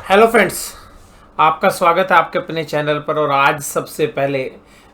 Hello friends, आपका स्वागत है आपके अपने चैनल पर। और आज सबसे पहले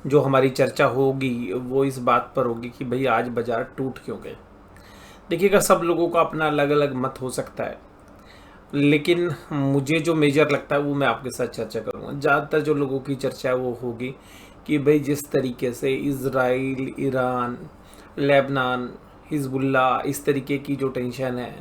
जो हमारी चर्चा होगी वो इस बात पर होगी कि भाई आज बाजार टूट क्यों गए। देखिएगा, सब लोगों का अपना अलग अलग मत हो सकता है, लेकिन मुझे जो मेजर लगता है वो मैं आपके साथ चर्चा करूंगा। ज़्यादातर जो लोगों की चर्चा है वो होगी कि भाई जिस तरीके से इज़राइल, ईरान, लेबनान, हिजबुल्ला, इस तरीके की जो टेंशन है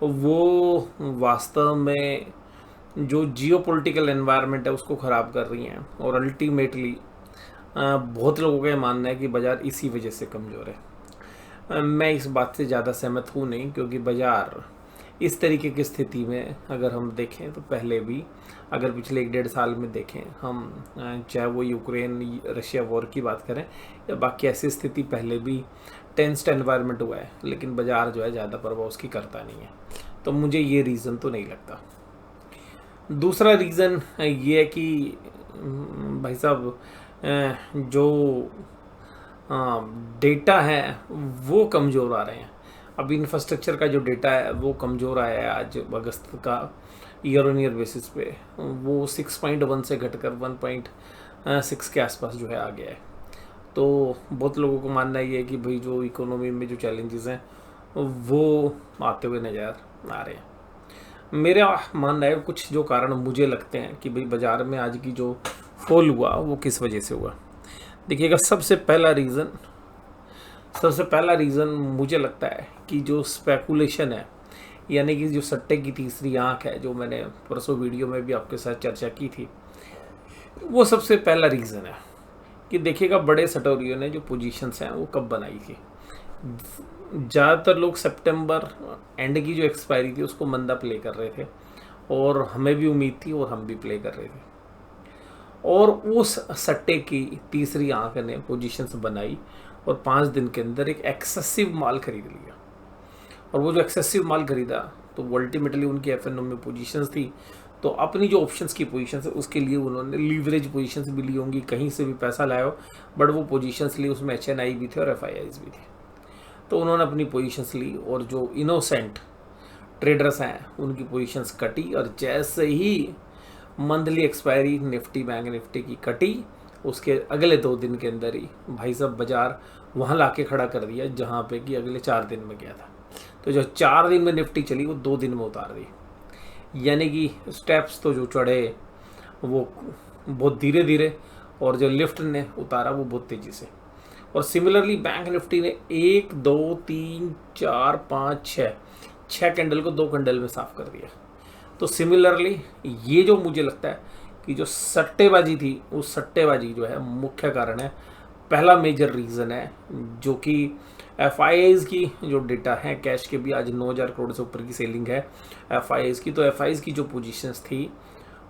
वो वास्तव में जो जियो पोलिटिकल एनवायरनमेंट है उसको ख़राब कर रही हैं। और अल्टीमेटली बहुत लोगों का ये मानना है कि बाज़ार इसी वजह से कमज़ोर है। मैं इस बात से ज़्यादा सहमत हूँ नहीं, क्योंकि बाज़ार इस तरीके की स्थिति में अगर हम देखें तो पहले भी, अगर पिछले 1-1.5 साल में देखें हम, चाहे वो यूक्रेन रशिया वॉर की बात करें या बाकी ऐसी स्थिति, पहले भी टेंस्ड एनवायरनमेंट हुआ है, लेकिन बाज़ार जो है ज़्यादा प्रभाव उसकी करता नहीं है। तो मुझे ये रीज़न तो नहीं लगता। दूसरा रीज़न ये है कि भाई साहब, जो डेटा है वो कमज़ोर आ रहे हैं। अब इंफ्रास्ट्रक्चर का जो डेटा है वो कमज़ोर आया है। आज अगस्त का ईयर ऑन ईयर बेसिस पे वो 6.1 से घटकर 1.6 के आसपास जो है आ गया है। तो बहुत लोगों को मानना ये है कि भाई जो इकोनॉमी में जो चैलेंजेस हैं वो आते हुए नज़र आ रहे हैं। मेरा मानना है कुछ जो कारण मुझे लगते हैं कि भाई बाज़ार में आज की जो फॉल हुआ वो किस वजह से हुआ। देखिएगा, सबसे पहला रीज़न मुझे लगता है कि जो स्पेकुलेशन है, यानी कि जो सट्टे की तीसरी आंख है, जो मैंने परसों वीडियो में भी आपके साथ चर्चा की थी, वो सबसे पहला रीज़न है। कि देखिएगा, बड़े सटोरियों ने जो पोजीशंस हैं वो कब बनाई थी। ज़्यादातर लोग सितंबर एंड की जो एक्सपायरी थी उसको मंदा प्ले कर रहे थे, और हमें भी उम्मीद थी और हम भी प्ले कर रहे थे। और उस सट्टे की तीसरी आंख ने पोजीशंस बनाई और 5 दिन के अंदर एक एक्सेसिव माल खरीद लिया। और वो जो एक्सेसिव माल खरीदा तो वो अल्टीमेटली उनकी एफ में पोजीशंस थी। तो अपनी जो ऑप्शंस की पोजीशंस है उसके लिए उन्होंने लीवरेज पोजीशंस भी ली होंगी, कहीं से भी पैसा लाया हो, बट वो पोजीशंस ली, उसमें HNI भी थे और FIIs भी थे। तो उन्होंने अपनी पोजीशंस ली, और जो इनोसेंट ट्रेडर्स हैं उनकी पोजीशंस कटी। और जैसे ही monthly expiry Nifty, bank Nifty की कटी, उसके अगले 2 दिन के अंदर ही भाई साहब बाजार वहाँ ला के खड़ा कर दिया जहाँ पे कि अगले 4 दिन में गया था। तो जो 4 दिन में निफ्टी चली वो 2 दिन में उतार दी। यानी कि स्टेप्स तो जो चढ़े वो बहुत धीरे धीरे, और जो लिफ्ट ने उतारा वो बहुत तेज़ी से। और सिमिलरली बैंक निफ्टी ने 1, 2, 3, 4, 5, 6 कैंडल को 2 कैंडल में साफ कर दिया। तो सिमिलरली ये जो मुझे लगता है कि जो सट्टेबाजी थी, उस सट्टेबाजी जो है मुख्य कारण है, पहला मेजर रीज़न है, जो कि FIIs की जो डेटा है, कैश के भी आज 9,000 करोड़ से ऊपर की सेलिंग है FIIs की। तो FIIs की जो पोजीशंस थी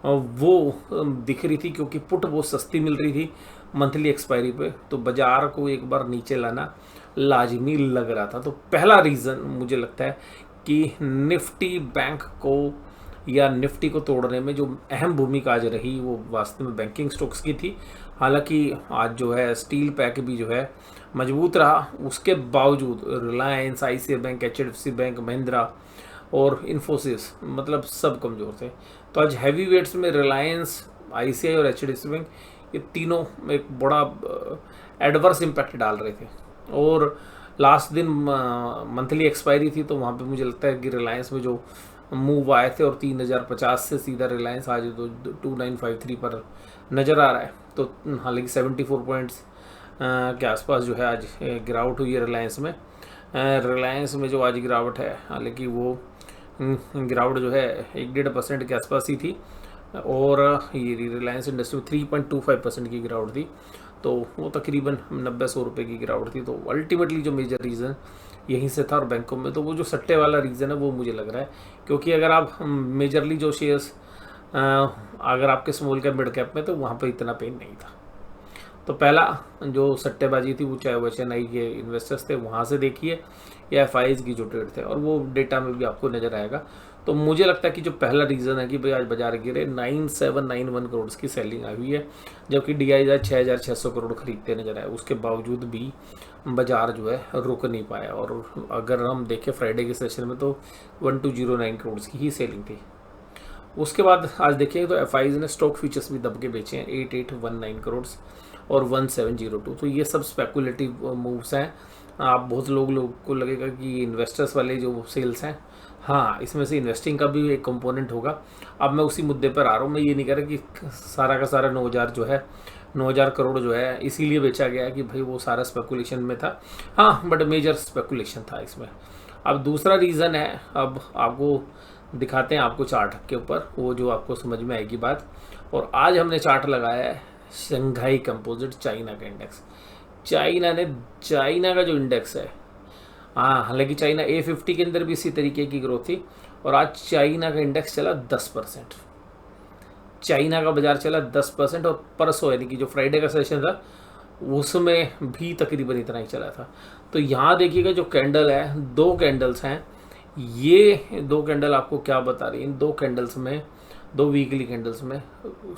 वो दिख रही थी, क्योंकि पुट बहुत सस्ती मिल रही थी मंथली एक्सपायरी पे। तो बाजार को एक बार नीचे लाना लाजमी लग रहा था। तो पहला रीज़न मुझे लगता है कि निफ्टी बैंक को या निफ्टी को तोड़ने में जो अहम भूमिका आज रही वो वास्तव में बैंकिंग स्टॉक्स की थी। हालांकि आज जो है स्टील पैक भी जो है मजबूत रहा, उसके बावजूद Reliance, ICICI bank, HDFC bank, Mahindra और इन्फोसिस, मतलब सब कमज़ोर थे। तो आज हैवी वेट्स में रिलायंस, ICICI और HDFC बैंक, ये तीनों एक बड़ा एडवर्स इम्पैक्ट डाल रहे थे। और लास्ट दिन मंथली एक्सपायरी थी, तो वहाँ पे मुझे लगता है कि रिलायंस में जो मूव आए थे, और 3,050 से सीधा रिलायंस आज तो 2953 पर नज़र आ रहा है। तो हालांकि 74 पॉइंट्स के आसपास जो है आज गिरावट हुई है रिलायंस में। रिलायंस में जो आज गिरावट है, हालांकि वो गिरावट जो है 1-1.5% के आसपास ही थी, और ये रिलायंस इंडस्ट्री में 3.25% की गिरावट थी। तो वो तकरीबन 90-100 रुपये की गिरावट थी। तो अल्टीमेटली जो मेजर रीज़न यहीं से था। और बैंकों में तो वो जो सट्टे वाला रीज़न है वो मुझे लग रहा है, क्योंकि अगर आप मेजरली जो शेयर्स अगर आपके स्मॉल कैप, मिड कैप में, तो वहाँ पर इतना पेन नहीं था। तो पहला जो सट्टेबाजी थी वो चाहे वो HNI के इन्वेस्टर्स थे वहाँ से देखिए, या FIIs की जो ट्रेड थे, और वो डेटा में भी आपको नज़र आएगा। तो मुझे लगता है कि जो पहला रीज़न है कि भाई आज बाजार गिरे, 9791 करोड़ की सेलिंग आई हुई है, जबकि DIs आज 6,600 करोड़ खरीदते नजर आए। उसके बावजूद भी बाजार जो है रुक नहीं पाया। और अगर हम देखें फ्राइडे के सेशन में तो 1209 करोड़ की ही सेलिंग थी। उसके बाद आज देखें तो एफआईज ने स्टॉक फ्यूचर्स भी दब के बेचे हैं 8819 करोड़ और 1702। तो ये सब स्पेकुलेटिव मूव्स हैं। आप बहुत लोगों को लगेगा कि इन्वेस्टर्स वाले जो सेल्स हैं, हाँ इसमें से इन्वेस्टिंग का भी एक कंपोनेंट होगा। अब मैं उसी मुद्दे पर आ रहा हूँ। मैं ये नहीं कह रहा कि सारा का सारा 9000 जो है 9000 करोड़ जो है इसीलिए बेचा गया कि भाई वो सारा स्पेकुलेशन में था, हाँ बट मेजर स्पेकुलेशन था इसमें। अब दूसरा रीज़न है, अब आपको दिखाते हैं आपको चार्ट के ऊपर, वो जो आपको समझ में आएगी बात। और आज हमने चार्ट लगाया है शंघाई कंपोजिट चाइना का इंडेक्स। चाइना का जो इंडेक्स है, हाँ हालांकि चाइना A50 के अंदर भी इसी तरीके की ग्रोथ थी, और आज चाइना का इंडेक्स चला 10%। चाइना का बाजार चला 10%, और परसों यानी कि जो फ्राइडे का सेशन था उसमें भी तकरीबन इतना ही चला था। तो यहाँ देखिएगा जो कैंडल है, दो कैंडल्स हैं, ये दो कैंडल आपको क्या बता रही है, इन दो कैंडल्स में, दो वीकली कैंडल्स में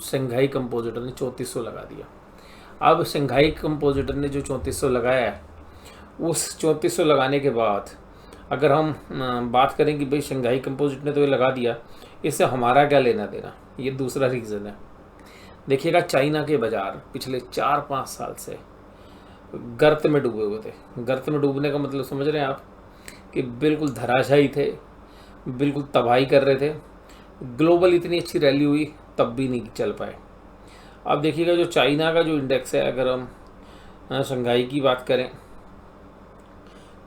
शंघाई कंपोजिटर ने 3400 लगा दिया। अब शंघाई कंपोजिटर ने जो 3400 लगाया है, उस 3400 लगाने के बाद अगर हम बात करें कि भाई शंघाई कंपोजिट ने तो ये लगा दिया, इससे हमारा क्या लेना देना, ये दूसरा रीज़न है। देखिएगा चाइना के बाज़ार पिछले 4-5 साल से गर्त में डूबे हुए थे। गर्त में डूबने का मतलब समझ रहे हैं आप, कि बिल्कुल धराशायी थे, बिल्कुल तबाही कर रहे थे। ग्लोबल इतनी अच्छी रैली हुई तब भी नहीं चल पाए। अब देखिएगा जो चाइना का जो इंडेक्स है, अगर हम शंघाई की बात करें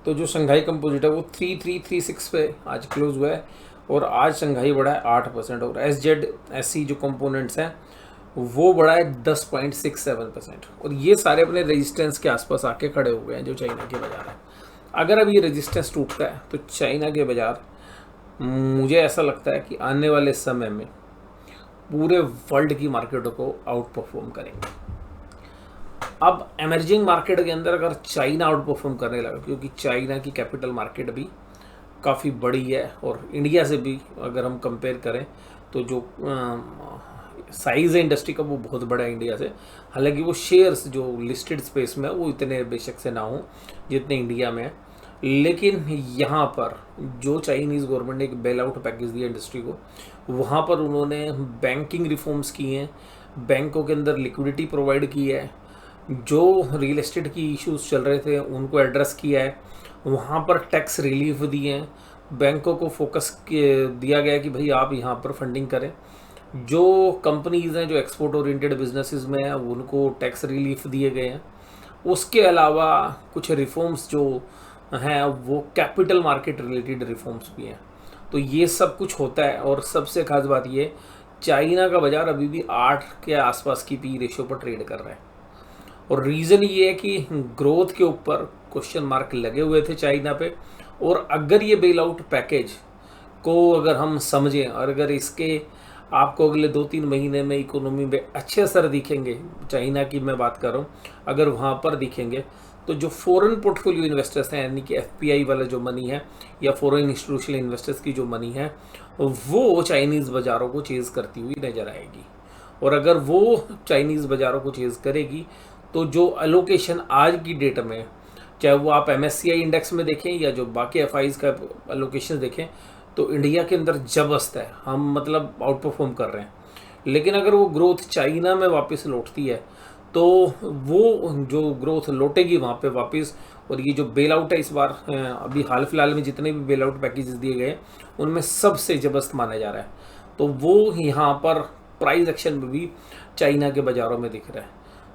तो जो शंघाई कंपोजिट है वो 3336 पे आज क्लोज हुआ है, और आज शंघाई बढ़ा है 8%, और SZSE जो कंपोनेंट्स हैं वो बढ़ा है 10.67%। और ये सारे अपने रेजिस्टेंस के आसपास आके खड़े हो गए हैं जो चाइना के बाजार है। अगर अब ये रेजिस्टेंस टूटता है तो चाइना के बाजार, मुझे ऐसा लगता है कि आने वाले समय में पूरे वर्ल्ड की मार्केटों को आउट परफॉर्म करेंगे। अब एमर्जिंग मार्केट के अंदर अगर चाइना आउट परफॉर्म करने लगा, क्योंकि चाइना की कैपिटल मार्केट भी काफ़ी बड़ी है, और इंडिया से भी अगर हम कंपेयर करें तो जो साइज़ है इंडस्ट्री का वो बहुत बड़ा है इंडिया से। हालांकि वो शेयर्स जो लिस्टेड स्पेस में है वो इतने बेशक से ना हो जितने इंडिया में है, लेकिन यहाँ पर जो चाइनीज़ गवर्नमेंट ने एक बेल आउट पैकेज दिया इंडस्ट्री को, वहाँ पर उन्होंने बैंकिंग रिफॉर्म्स किए हैं, बैंकों के अंदर लिक्विडिटी प्रोवाइड की है, जो रियल एस्टेट की इश्यूज चल रहे थे उनको एड्रेस किया है, वहाँ पर टैक्स रिलीफ दिए हैं, बैंकों को फोकस दिया गया कि भाई आप यहाँ पर फंडिंग करें। जो कंपनीज़ हैं जो एक्सपोर्ट ओरिएंटेड बिजनेसेस में हैं उनको टैक्स रिलीफ दिए गए हैं। उसके अलावा कुछ रिफॉर्म्स जो हैं वो कैपिटल मार्केट रिलेटेड रिफॉर्म्स भी हैं। तो ये सब कुछ होता है, और सबसे खास बात ये, चाइना का बाजार अभी भी 8 के आसपास की पी रेशियो पर ट्रेड कर रहा है, और रीज़न ये है कि ग्रोथ के ऊपर क्वेश्चन मार्क लगे हुए थे चाइना पे। और अगर ये बेल आउट पैकेज को अगर हम समझें, और अगर इसके आपको अगले 2-3 महीने में इकोनॉमी में अच्छे असर दिखेंगे, चाइना की मैं बात कर रहा हूँ, अगर वहाँ पर दिखेंगे तो जो फॉरेन पोर्टफोलियो इन्वेस्टर्स हैं, यानी कि FPI वाला जो मनी है या फॉरेन इंस्टीट्यूशनल इन्वेस्टर्स की जो मनी है, वो चाइनीज़ बाज़ारों को चेज़ करती हुई नज़र आएगी। और अगर वो चाइनीज़ बाज़ारों को चेज़ करेगी तो जो अलोकेशन आज की डेट में, चाहे वो आप MSCI इंडेक्स में देखें या जो बाकी FIs का अलोकेशन देखें, तो इंडिया के अंदर जबरदस्त है, हम मतलब आउट परफॉर्म कर रहे हैं। लेकिन अगर वो ग्रोथ चाइना में वापस लौटती है तो वो जो ग्रोथ लौटेगी वहाँ पे वापस, और ये जो बेल आउट है इस बार अभी हाल फिलहाल में जितने भी बेल आउट पैकेजेस दिए गए उनमें सबसे जबरदस्त माना जा रहा है, तो वो यहाँ पर प्राइस एक्शन में भी चाइना के बाज़ारों में दिख रहा है।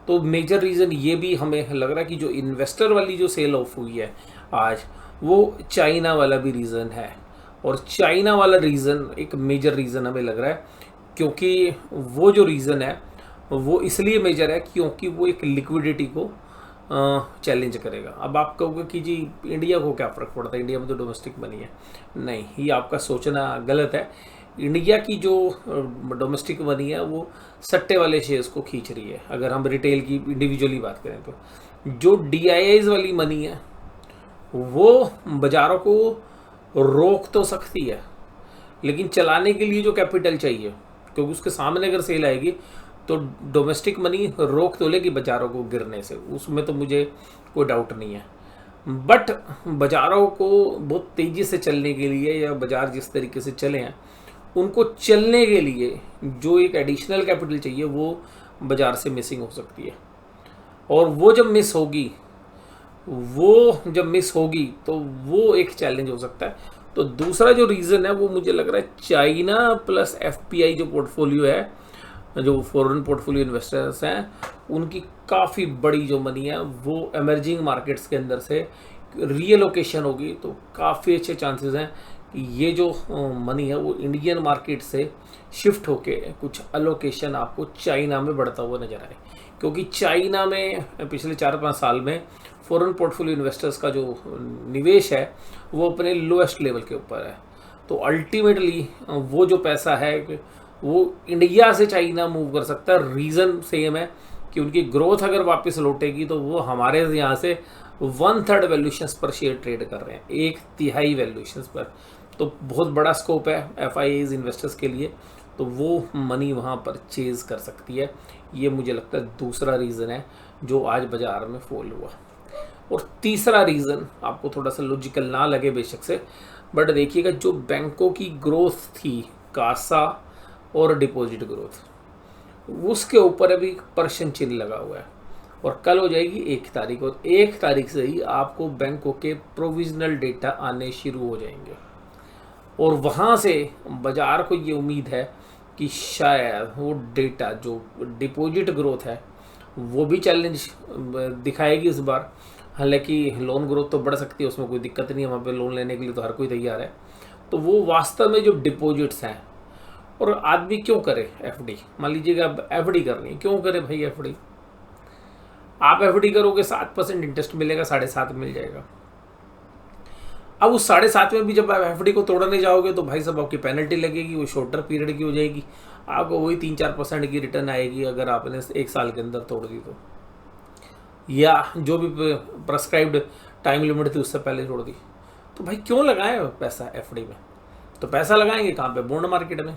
तो मेजर रीज़न ये भी हमें लग रहा है कि जो इन्वेस्टर वाली जो सेल ऑफ हुई है आज, वो चाइना वाला भी रीज़न है। और चाइना वाला रीज़न एक मेजर रीज़न हमें लग रहा है, क्योंकि वो जो रीज़न है वो इसलिए मेजर है क्योंकि वो एक लिक्विडिटी को चैलेंज करेगा। अब आप कहोगे कि जी इंडिया को क्या फ़र्क पड़ता है, इंडिया में तो डोमेस्टिक मनी है। नहीं, ये आपका सोचना गलत है। इंडिया की जो डोमेस्टिक मनी है वो सट्टे वाले शेयर्स को खींच रही है। अगर हम रिटेल की इंडिविजुअली बात करें तो जो DIIs वाली मनी है वो बाज़ारों को रोक तो सकती है, लेकिन चलाने के लिए जो कैपिटल चाहिए, क्योंकि उसके सामने अगर सेल आएगी तो डोमेस्टिक मनी रोक तो लेगी बाज़ारों को गिरने से, उसमें तो मुझे कोई डाउट नहीं है। बट बाज़ारों को बहुत तेज़ी से चलने के लिए, या बाज़ार जिस तरीके से चले हैं उनको चलने के लिए जो एक एडिशनल कैपिटल चाहिए वो बाज़ार से मिसिंग हो सकती है। और वो जब मिस होगी तो वो एक चैलेंज हो सकता है। तो दूसरा जो रीज़न है वो मुझे लग रहा है चाइना प्लस एफपीआई जो पोर्टफोलियो है, जो फॉरेन पोर्टफोलियो इन्वेस्टर्स हैं, उनकी काफ़ी बड़ी जो मनी है वो एमर्जिंग मार्केट्स के अंदर से रीएलोकेशन होगी। तो काफ़ी अच्छे चांसेस हैं कि ये जो मनी है वो इंडियन मार्केट से शिफ्ट होके कुछ अलोकेशन आपको चाइना में बढ़ता हुआ नजर आए, क्योंकि चाइना में पिछले 4-5 साल में फॉरेन पोर्टफोलियो इन्वेस्टर्स का जो निवेश है वो अपने लोएस्ट लेवल के ऊपर है। तो अल्टीमेटली वो जो पैसा है वो इंडिया से चाइना मूव कर सकता है। रीज़न सेम है कि उनकी ग्रोथ अगर वापस लौटेगी तो वो हमारे यहाँ से 1/3 वैल्यूशंस पर शेयर ट्रेड कर रहे हैं, 1/3 वैल्यूशंस पर। तो बहुत बड़ा स्कोप है एफआईआईज इन्वेस्टर्स के लिए, तो वो मनी वहाँ पर चेज कर सकती है। ये मुझे लगता है दूसरा रीज़न है जो आज बाज़ार में फॉल हुआ। और तीसरा रीज़न आपको थोड़ा सा लॉजिकल ना लगे बेशक से, बट देखिएगा जो बैंकों की ग्रोथ थी, कासा और डिपॉजिट ग्रोथ, उसके ऊपर अभी पर्सन चिन्ह लगा हुआ है। और कल हो जाएगी 1 तारीख, और 1 तारीख से ही आपको बैंकों के प्रोविजनल डेटा आने शुरू हो जाएंगे। और वहाँ से बाज़ार को ये उम्मीद है कि शायद वो डेटा जो डिपॉजिट ग्रोथ है वो भी चैलेंज दिखाएगी इस बार। हालांकि लोन ग्रोथ तो बढ़ सकती है, उसमें कोई दिक्कत नहीं है, वहाँ पे लोन लेने के लिए तो हर कोई तैयार है। तो वो वास्तव में जो डिपॉजिट्स हैं, और आदमी क्यों करे एफडी, मान लीजिएगा अब एफडी करनी है, क्यों करे भाई एफडी? आप एफडी करोगे 7% इंटरेस्ट मिलेगा, 7.5 मिल जाएगा। अब उस 7.5 में भी जब आप एफडी को तोड़ने जाओगे तो भाई साहब आपकी पेनल्टी लगेगी, वो शॉर्टर पीरियड की हो जाएगी, आपको वही 3-4% की रिटर्न आएगी अगर आपने 1 साल के अंदर तोड़ दी तो, या जो भी प्रेस्क्राइब्ड टाइम लिमिट थी उससे पहले तोड़ दी। तो भाई क्यों लगाएं पैसा एफडी में? तो पैसा लगाएंगे कहाँ पे? बॉन्ड मार्केट में।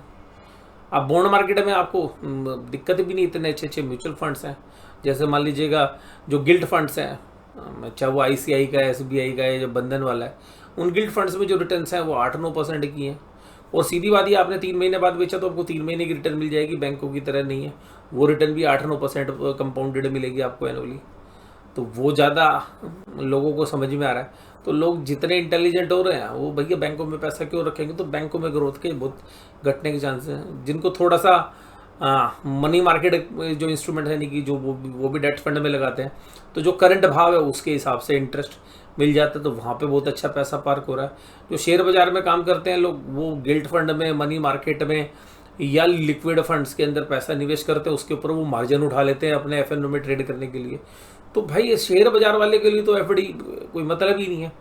अब बॉन्ड मार्केट में आपको दिक्कत भी नहीं, इतने अच्छे म्यूचुअल फंड्स हैं। जैसे मान लीजिएगा जो गिल्ड फंड्स हैं, चाहे वो आईसीआई का है, एसबीआई का है, जो बंधन वाला है, उन गिल्ड फंड्स में जो रिटर्न्स हैं वो 8-9% की हैं। और सीधी बात ही, आपने 3 महीने बाद बेचा तो आपको 3 महीने की रिटर्न मिल जाएगी, बैंकों की तरह नहीं है। वो रिटर्न भी 8-9% कंपाउंडेड मिलेगी आपको एनुअली। तो वो ज़्यादा लोगों को समझ में आ रहा है। तो लोग जितने इंटेलिजेंट हो रहे हैं वो भैया बैंकों में पैसा क्यों रखेंगे? तो बैंकों में ग्रोथ के बहुत घटने के चांसेस हैं। जिनको थोड़ा सा मनी मार्केट जो इंस्ट्रूमेंट है, यानी कि जो वो भी डेट फंड में लगाते हैं, तो जो करंट भाव है उसके हिसाब से इंटरेस्ट मिल जाता है, तो वहाँ पे बहुत अच्छा पैसा पार्क हो रहा है। जो शेयर बाजार में काम करते हैं लोग, वो गिल्ट फंड में, मनी मार्केट में या लिक्विड फंड्स के अंदर पैसा निवेश करते हैं, उसके ऊपर वो मार्जिन उठा लेते हैं अपने एफएनओ में ट्रेड करने के लिए। तो भाई शेयर बाजार वाले के लिए तो एफडी कोई मतलब ही नहीं है।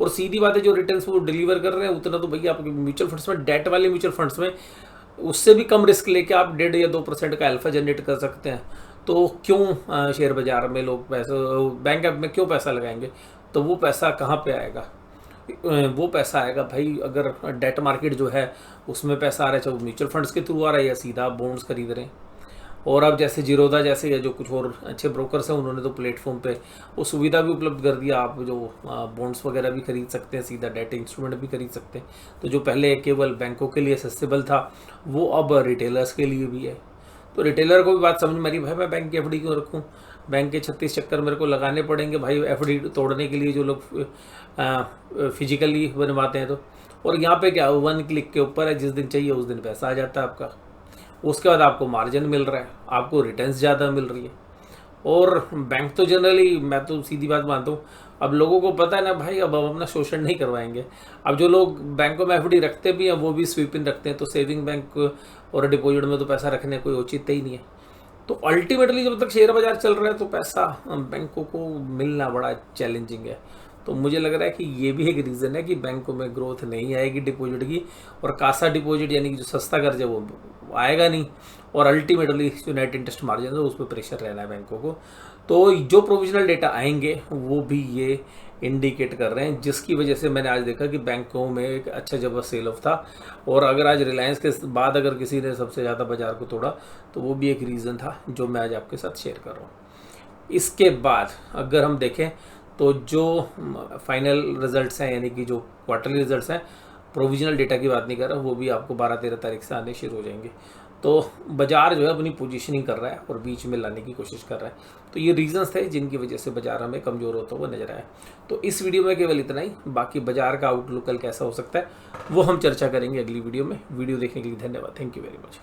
और सीधी बात है, जो रिटर्न्स वो डिलीवर कर रहे हैं उतना तो भैया आपके म्यूचुअल फंड्स में, डेट वाले म्यूचुअल फंड्स में उससे भी कम रिस्क लेके आप 1.5 या 2% का अल्फा जनरेट कर सकते हैं। तो क्यों शेयर बाजार में लोग पैसा, बैंक में क्यों पैसा लगाएंगे? तो वो पैसा कहाँ पे आएगा? वो पैसा आएगा भाई, अगर डेट मार्केट जो है उसमें पैसा आ रहा है, चाहे वो म्यूचुअल फंड्स के थ्रू आ रहा है या सीधा बॉन्ड्स खरीद रहे हैं। और अब जैसे जीरोधा जैसे या जो कुछ और अच्छे ब्रोकर्स हैं, उन्होंने तो प्लेटफॉर्म पे वो सुविधा भी उपलब्ध कर दिया, आप जो बॉन्ड्स वगैरह भी खरीद सकते हैं, सीधा डेट इंस्ट्रूमेंट भी खरीद सकते हैं। तो जो पहले केवल बैंकों के लिए एक्सेसिबल था वो अब रिटेलर्स के लिए भी है। तो रिटेलर को भी बात समझ में आ रही, भाई मैं बैंक की एफडी क्यों रखूँ? बैंक के 36 चक्कर मेरे को लगाने पड़ेंगे भाई एफडी तोड़ने के लिए, जो लोग फिजिकली बनवाते हैं। तो और यहाँ पे क्या 1 क्लिक के ऊपर है, जिस दिन चाहिए उस दिन पैसा आ जाता है आपका। उसके बाद आपको मार्जिन मिल रहा है, आपको रिटर्न्स ज़्यादा मिल रही है। और बैंक तो जनरली, मैं तो सीधी बात मानता हूँ, अब लोगों को पता है ना भाई, अब हम अपना शोषण नहीं करवाएंगे। अब जो लोग बैंकों में एफडी रखते भी हैं वो भी स्वीप इन रखते हैं, तो सेविंग बैंक और डिपॉजिट में तो पैसा रखने कोई औचित्य ही नहीं है। तो अल्टीमेटली जब तक शेयर बाजार चल रहा है तो पैसा बैंकों को मिलना बड़ा चैलेंजिंग है। तो मुझे लग रहा है कि ये भी एक रीज़न है कि बैंकों में ग्रोथ नहीं आएगी डिपॉजिट की, और कासा डिपॉजिट यानी कि जो सस्ता कर्ज है वो आएगा नहीं, और अल्टीमेटली जो नेट इंटरेस्ट मार्जिन है उस पर प्रेशर रहना है बैंकों को। तो जो प्रोविजनल डेटा आएंगे वो भी ये इंडिकेट कर रहे हैं, जिसकी वजह से मैंने आज देखा कि बैंकों में एक अच्छा जबरदस्त सेल ऑफ था। और अगर आज रिलायंस के बाद अगर किसी ने सबसे ज़्यादा बाजार को तोड़ा तो वो भी एक रीज़न था जो मैं आज आपके साथ शेयर कर रहा हूँ। इसके बाद अगर हम देखें तो जो फाइनल रिजल्ट्स हैं, यानी कि जो क्वार्टरली रिजल्ट्स हैं, प्रोविजनल डेटा की बात नहीं कर रहा, वो भी आपको 12-13 तारीख से आने शुरू हो जाएंगे। तो बाजार जो है अपनी पोजीशनिंग कर रहा है और बीच में लाने की कोशिश कर रहा है। तो ये रीजंस थे जिनकी वजह से बाजार हमें कमज़ोर होता हुआ नजर आया। तो इस वीडियो में केवल इतना ही, बाकी बाजार का आउटलुक कल कैसा हो सकता है वो हम चर्चा करेंगे अगली वीडियो में। वीडियो देखने के लिए धन्यवाद। Thank you very much.